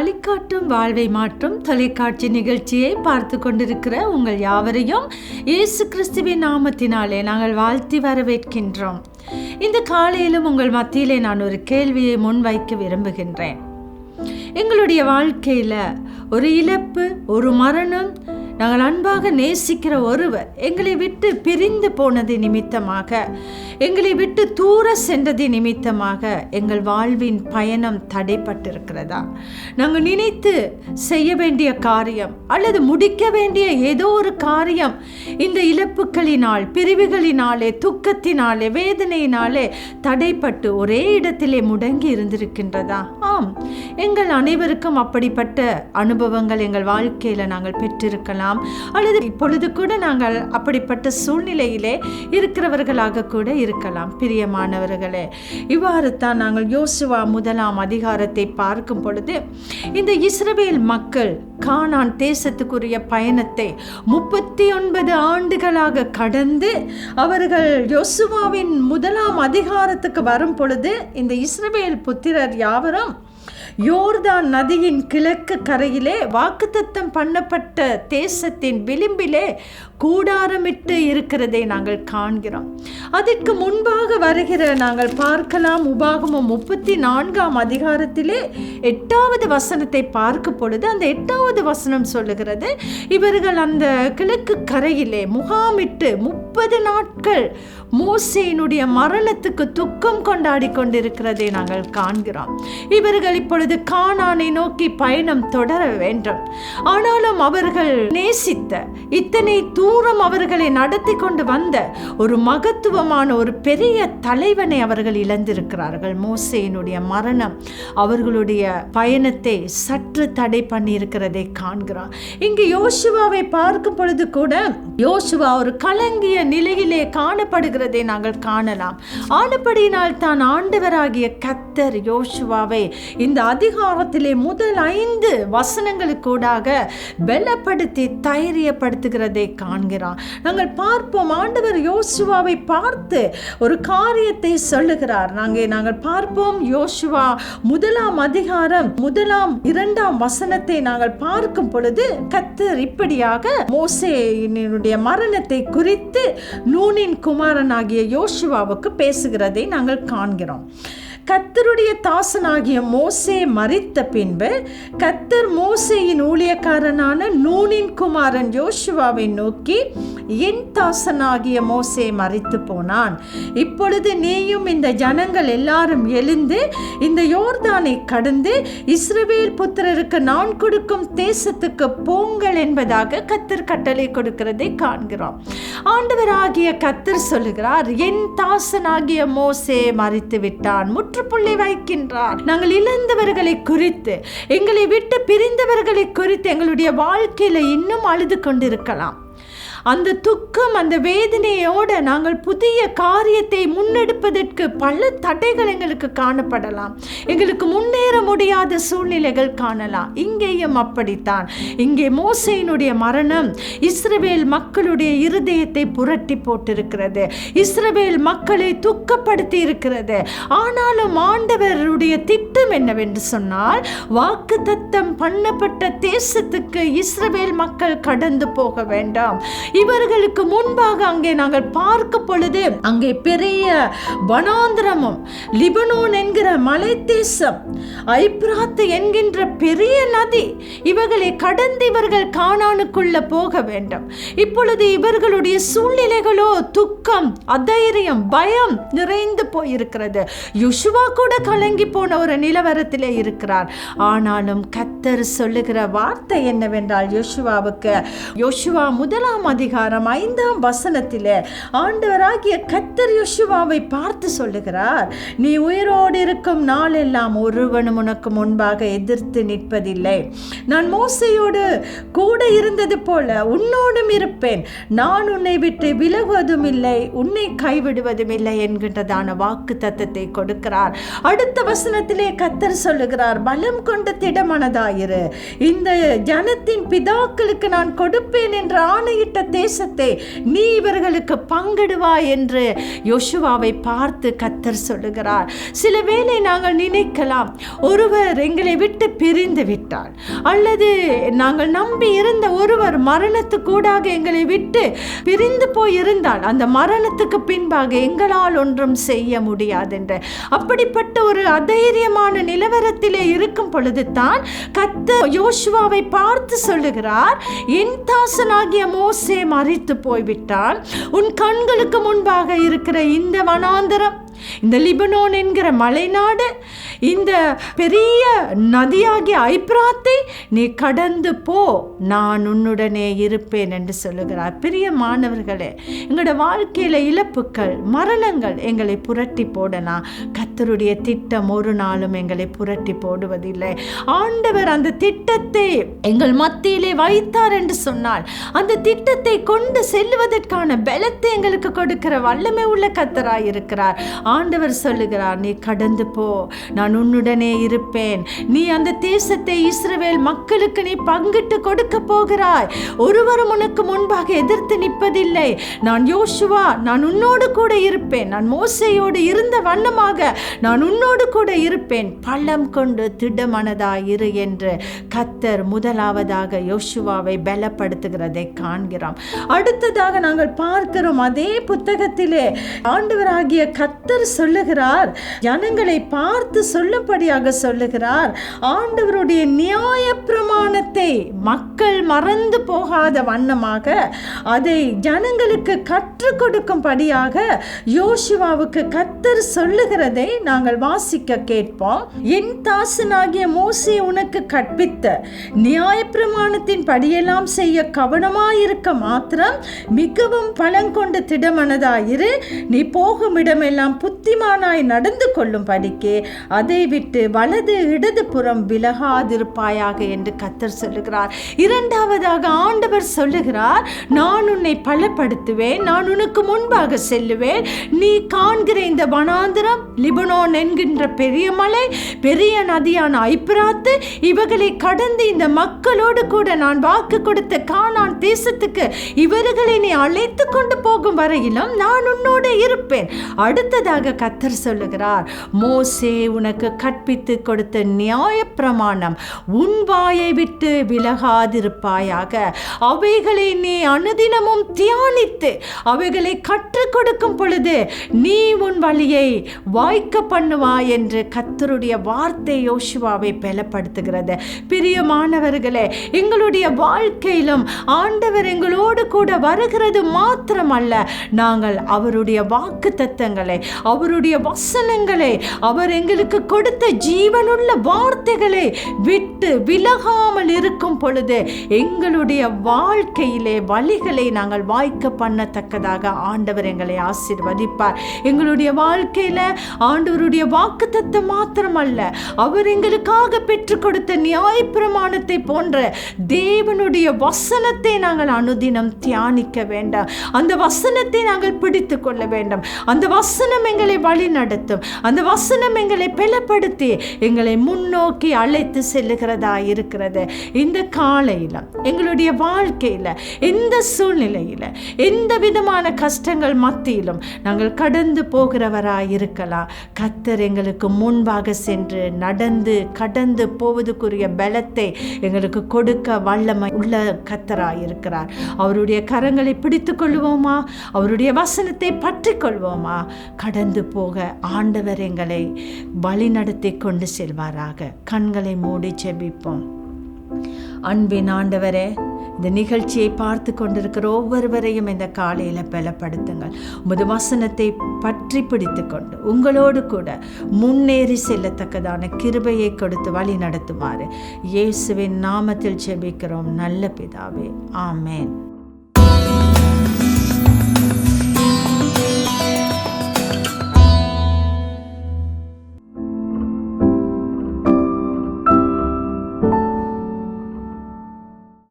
வழிகாட்டும் வாழ்வை மாற்றும் தொலைக்காட்சி நிகழ்ச்சியை பார்த்து கொண்டிருக்கிற உங்கள் யாவரையும் இயேசு கிறிஸ்துவின் நாமத்தினாலே நாங்கள் வாழ்த்தி வரவேற்கின்றோம். இந்த காலையிலும் உங்கள் மத்தியிலே நான் ஒரு கேள்வியை முன்வைக்க விரும்புகின்றேன். எங்களுடைய வாழ்க்கையில் ஒரு இழப்பு, ஒரு மரணம், நாங்கள் அன்பாக நேசிக்கிற ஒருவர் எங்களை விட்டு பிரிந்து போனது நிமித்தமாக, எங்களை விட்டு தூர சென்றது நிமித்தமாக எங்கள் வாழ்வின் பயணம் தடைப்பட்டிருக்கிறதா? நாங்கள் நினைத்து செய்ய வேண்டிய காரியம் அல்லது முடிக்க வேண்டிய ஏதோ ஒரு காரியம் இந்த இழப்புகளினால், பிரிவுகளினாலே, துக்கத்தினாலே, வேதனையினாலே தடைப்பட்டு ஒரே இடத்திலே முடங்கி இருந்திருக்கின்றதா? ஆம், எங்கள் அனைவருக்கும் அப்படிப்பட்ட அனுபவங்கள் எங்கள் வாழ்க்கையில் நாங்கள் பெற்றிருக்கலாம். அல்லது இப்பொழுது கூட நாங்கள் அப்படிப்பட்ட சூழ்நிலையிலே இருக்கிறவர்களாக கூட இருக்கலாம். பிரியமானவர்களே, இவ்வாறு தான் நாங்கள் யோசுவா 1 அதிகாரத்தை பார்க்கும் பொழுது, இந்த இஸ்ரவேல் மக்கள் கானான் தேசத்துக்குரிய பயணத்தை 39 ஆண்டுகளாக கடந்து அவர்கள் யோசுவாவின் 1 அதிகாரத்துக்கு வரும் பொழுது, இந்த இஸ்ரவேல் புத்திரர் யாவரும் யோர்தான் நதியின் கிழக்கு கரையிலே வாக்குத்தத்தம் பண்ணப்பட்ட தேசத்தின் விளிம்பிலே கூடாரமிட்டு இருக்கிறதை நாங்கள் காண்கிறோம். அதற்கு முன்பாக வருகிற நாங்கள் பார்க்கலாம், உபாகமம் 34 அதிகாரத்திலே 8வது வசனத்தை பார்க்கும் பொழுது, அந்த 8வது வசனம் சொல்லுகிறது, இவர்கள் அந்த கிழக்கு கரையிலே முகாமிட்டு 30 நாட்கள் மோசேயினுடைய மரணத்துக்கு துக்கம் கொண்டாடி கொண்டிருக்கிறதை நாங்கள் காண்கிறோம். இவர்கள் இப்பொழுது கானானை நோக்கி பயணம் தொடர வேண்டும். ஆனாலும் அவர்கள் நேசித்த, இத்தனை தூரம் அவர்களை நடத்தி கொண்டு வந்த ஒரு மகத்துவமான ஒரு பெரிய தலைவனை அவர்கள் இழந்திருக்கிறார்கள். மோசேயினுடைய மரணம் அவர்களுடைய பயணத்தை சற்று தடை பண்ணி இருக்கிறதை காண்கிறோம். இங்கு யோசுவாவை பார்க்கும் பொழுது கூட யோசுவா ஒரு கலங்கிய நிலையிலே காணப்படுகிறதை நாங்கள் காணலாம். ஆனபடியினால் தான் ஆண்டவராகிய கர்த்தர் யோசுவாவை இந்த அதிகாரத்திலே முதல் 5 வசனங்களுக்கூடாக பலப்படுத்தி தைரியப்படுத்துகிறதை காண்கிறார். நாங்கள் பார்ப்போம், ஆண்டவர் யோசுவாவை பார்த்து ஒரு காரியத்தை சொல்லுகிறார். நாங்கள் பார்ப்போம், யோசுவா 1 அதிகாரம் 2 வசனத்தை நாங்கள் பார்க்கும் பொழுது, கர்த்தர் இப்படியாக மோசேயினுடைய மரணத்தை குறித்து நூனின் குமாரனாகிய யோசுவாவுக்கு பேசுகிறதை நாங்கள் காண்கிறோம். கர்த்தருடைய தாசனாகிய மோசே மரித்த பின்பு கர்த்தர் மோசேயின் ஊழியக்காரனான நூனின் குமாரன் யோசுவாவை நோக்கி, என் தாசனாகிய மோசே மரித்து போனான். இப்பொழுது நீயும் இந்த ஜனங்கள் எல்லாரும் எழுந்து இந்த யோர்தானை கடந்து இஸ்ரவேல் புத்திரருக்கு நான் கொடுக்கும் தேசத்துக்கு போங்கள் என்பதாக கர்த்தர் கட்டளை கொடுக்கிறதை காண்கிறோம். ஆண்டவராகிய கர்த்தர் சொல்லுகிறார், என் தாசனாகிய மோசே மரித்து விட்டான், முற்றுப்புள்ளி வைக்கின்றார். நாங்கள் இழந்தவர்களை குறித்து, எங்களை விட்டு பிரிந்தவர்களை குறித்து எங்களுடைய வாழ்க்கையில இன்னும் அழுது கொண்டிருக்கலாம். அந்த துக்கம், அந்த வேதனையோடு நாங்கள் புதிய காரியத்தை முன்னெடுப்பதற்கு பல தடைகள் எங்களுக்கு காணப்படலாம். எங்களுக்கு முன்னேற முடியாத சூழ்நிலைகள் காணலாம். இங்கேயும் அப்படித்தான். இங்கே மோசேயினுடைய மரணம் இஸ்ரவேல் மக்களுடைய இருதயத்தை புரட்டி போட்டிருக்கிறது. இஸ்ரவேல் மக்களை துக்கப்படுத்தி இருக்கிறது. ஆனாலும் ஆண்டவருடைய திட்டம் என்னவென்று சொன்னால், வாக்குத்தத்தம் பண்ணப்பட்ட தேசத்துக்கு இஸ்ரவேல் மக்கள் கடந்து போக வேண்டாம். இவர்களுக்கு முன்பாக அங்கே நாங்கள் பார்க்க பொழுது, அங்கே பெரிய வனாந்திரமும், லிபனோன் என்கிற மலை தேசம், ஐப்ராத் என்கின்ற பெரிய நதி, இவர்களை கடந்து இவர்கள் கானானுக்குள்ள போக வேண்டும். இப்பொழுது இவர்களுடைய சூழ்நிலைகளோ துக்கம், அதைரியம், பயம் நிறைந்து போயிருக்கிறது. யோசுவா கூட கலங்கி போன ஒரு நிலவரத்திலே இருக்கிறார். ஆனாலும் கர்த்தர் சொல்லுகிற வார்த்தை என்னவென்றால், யோசுவாவுக்கு யோசுவா 1 அதிகாரம் 5 வசனத்திலே ஆண்டவராகிய கர்த்தர் யோசுவாவை பார்த்து சொல்லுகிறார், நீ உயிரோடு இருக்கும் நாளெல்லாம் ஒருவனும் உனக்கு முன்பாக எதிர்த்து நிற்பதில்லை. நான் மோசேயோடு கூட இருந்தது போல உன்னோடும் இருப்பேன். நான் உன்னை விட்டு விலகுவதும் இல்லை, உன்னை கைவிடுவதும் இல்லை என்கின்றதான வாக்கு தத்தத்தை கொடுக்கிறார். அடுத்த வசனத்திலே கர்த்தர் சொல்லுகிறார், பலம் கொண்ட திடமனதாயிரு, இந்த ஜனத்தின் பிதாக்களுக்கு நான் கொடுப்பேன் என்ற ஆணையிட்ட தேசத்தை நீ இவர்களுக்கு பங்கிடுவாய் என்று யோசுவாவை பார்த்து கர்த்தர் சொல்லுகிறார். சில வேளை நாங்கள் நினைக்கலாம், ஒருவர் எங்களை விட்டு பிரிந்து விட்டால், அல்லது நாங்கள் நம்பி இருந்த ஒருவர் மரணத்துக்கூடாக எங்களை விட்டு பிரிந்து போயிருந்தால் அந்த மரணத்துக்கு பின்பாக எங்களால் ஒன்றும் செய்ய முடியாது என்று அப்படிப்பட்ட ஒரு அதைரியமான நிலவரத்திலே இருக்கும் பொழுது தான் கர்த்தர் யோசுவாவை பார்த்து சொல்லுகிறார், என் தாசனாகிய மோசே மரித்து போய்விட்டான். உன் கண்களுக்கு முன்பாக இருக்கிற இந்த வனாந்தரம், இந்த லிபனோன் என்கிற மலைநாடு, இந்த பெரிய நதியாகிய ஐப்ராத்தை நீ கடந்து போ, நான் உன்னுடனே இருப்பேன் என்று சொல்லுகிறார். பிரியமானவர்களே, எங்களோட வாழ்க்கையில இழப்புக்கள், மரணங்கள் எங்களை புரட்டி போடலாம். கர்த்தருடைய திட்டம் ஒரு நாளும் எங்களை புரட்டி போடுவதில்லை. ஆண்டவர் அந்த திட்டத்தை எங்கள் மத்தியிலே வைத்தார் என்று சொன்னால் அந்த திட்டத்தை கொண்டு செல்வதற்கான பலத்தை எங்களுக்கு கொடுக்கிற வல்லமை உள்ள கர்த்தராய் இருக்கிறார். ஆண்டவர் சொல்லுகிறார், நீ கடந்து போ, நான் உன்னுடனே இருப்பேன். நீ அந்த தேசத்தை இஸ்ரவேல் மக்களுக்கு நீ பங்கிட்டு கொடுக்க போகிறாய். ஒருவரும் உனக்கு முன்பாக எதிர்த்து நிற்பதில்லை. நான் யோசுவா, நான் உன்னோடு கூட இருப்பேன். நான் மோசேயோடு இருந்த வண்ணமாக நான் உன்னோடு கூட இருப்பேன். பலம் கொண்டு திடமனதாய் இரு என்று கர்த்தர் முதலாவதாக யோசுவாவை பலப்படுத்துகிறதை காண்கிறோம். அடுத்ததாக நாங்கள் பார்க்கிறோம், அதே புத்தகத்திலே ஆண்டவராகிய கர்த்தர் சொல்லுகிறார், ஜனங்களை பார்த்து சொல்லும்படியாக சொல்லுகிறார், ஆண்டவருடைய நியாய பிரமாணத்தை மக்கள் மறந்து போகாத வண்ணமாக அதை ஜனங்களுக்கு கற்றுக் கொடுக்கும்படியாக யோசுவாவுக்கு கர்த்தர் சொல்லுகிறதை நாங்கள் வாசிக்க கேட்போம். என் தாசனாகிய மோசே உனக்கு கற்பித்த நியாய பிரமாணத்தின் படியெல்லாம் செய்ய கவனமாயிருக்க மாத்திரம் மிகவும் பலங்கொண்டு திடமனதாயிரு. நீ போகும் இடமெல்லாம் புத்திமானாய் நடந்து கொள்ளும் படிக்கே அதை விட்டு வலது இடது புறம் விலகாதிருப்பாயாக என்று கர்த்தர் சொல்லுகிறார். இரண்டாவதாக ஆண்டவர் சொல்லுகிறார், நான் உன்னை பலப்படுத்துவேன், நான் உனக்கு முன்பாக செல்லுவேன். நீ காண்கிற இந்த வனாந்திரம், லிபனோன் என்கின்ற பெரிய மலை, பெரிய நதியான ஐப்ராத்து, இவர்களை கடந்து இந்த மக்களோடு கூட நான் வாக்கு கொடுத்த கானான் தேசத்துக்கு இவர்களை நீ அழைத்து கொண்டு போகும் வரையிலும் நான் உன்னோடு இருப்பேன். அடுத்ததாக கர்த்தர் சொல்லுகிறார், மோசே உனக்கு கற்பித்து கொடுத்த நியாய பிரமாணம் உன் வாயை விட்டு விலகாதிருப்பாயாக. அவைகளை நீ அனுதினமும் தியானித்து அவைகளை கற்றுக் கொடுக்கும் பொழுது நீ உன் வழியை வாய்க்க பண்ணுவாய் என்று கர்த்தருடைய வார்த்தை யோசுவாவை பலப்படுத்துகிறது. பிரியமானவர்களே, எங்களுடைய வாழ்க்கையிலும் ஆண்டவர் எங்களோடு கூட வருகிறது மாத்திரமல்ல, நாங்கள் அவருடைய வாக்கு தத்தங்களை, அவருடைய வசனங்களை, அவர் எங்களுக்கு கொடுத்த ஜீவனுள்ள வார்த்தைகளை விட்டு விலகாமல் இருக்கும் பொழுது எங்களுடைய வாழ்க்கையிலே வழிகளை நாங்கள் வாய்க்க பண்ணத்தக்கதாக ஆண்டவர் எங்களை ஆசீர்வதிப்பார். எங்களுடைய வாழ்க்கையில ஆண்டவருடைய வாக்கு தத்தம் மாத்திரமல்ல, அவர் எங்களுக்காக பெற்றுக் கொடுத்த நியாய பிரமாணத்தை போன்ற தேவனுடைய வசனத்தை நாங்கள் அனுதினம் தியானிக்க வேண்டும். அந்த வசனத்தை நாங்கள் பிடித்து கொள்ள வேண்டும். அந்த வசனம் எங்களை வழி நடத்தும். அந்த வசனம் எங்களை பலப்படுத்தி எங்களை முன்னோக்கி அழைத்து செல்லுகிறதா இருக்கிறது. இந்த காலையில எங்களுடைய வாழ்க்கையில எந்த சூழ்நிலையில எந்த விதமான கஷ்டங்கள் மத்தியிலும் நாங்கள் கடந்து போகிறவராய் இருக்கலாம். கர்த்தர் எங்களுக்கு முன்பாக சென்று நடந்து கடந்து போவதற்குரிய பலத்தை எங்களுக்கு கொடுக்க வல்லமை உள்ள கர்த்தராய் இருக்கிறார். அவருடைய கரங்களை பிடித்து கொள்வோமா? அவருடைய வசனத்தை பற்றி கொள்வோமா? கடந்து போக ஆண்டவர் எங்களை வழி நடத்தி கொண்டு செல்வாராக. கண்களை மூடி ஜெபிப்போம். அன்பின் ஆண்டவரே, இந்த நிகழ்ச்சியை பார்த்து கொண்டிருக்கிற ஒவ்வொருவரையும் இந்த காலையில் பலப்படுத்துங்கள். உமது வசனத்தை பற்றி பிடித்து கொண்டு உங்களோடு கூட முன்னேறி செல்லத்தக்கதான கிருபையை கொடுத்து வழி நடத்துமாறு இயேசுவின் நாமத்தில் ஜெபிக்கிறோம் நல்ல பிதாவே, ஆமேன்.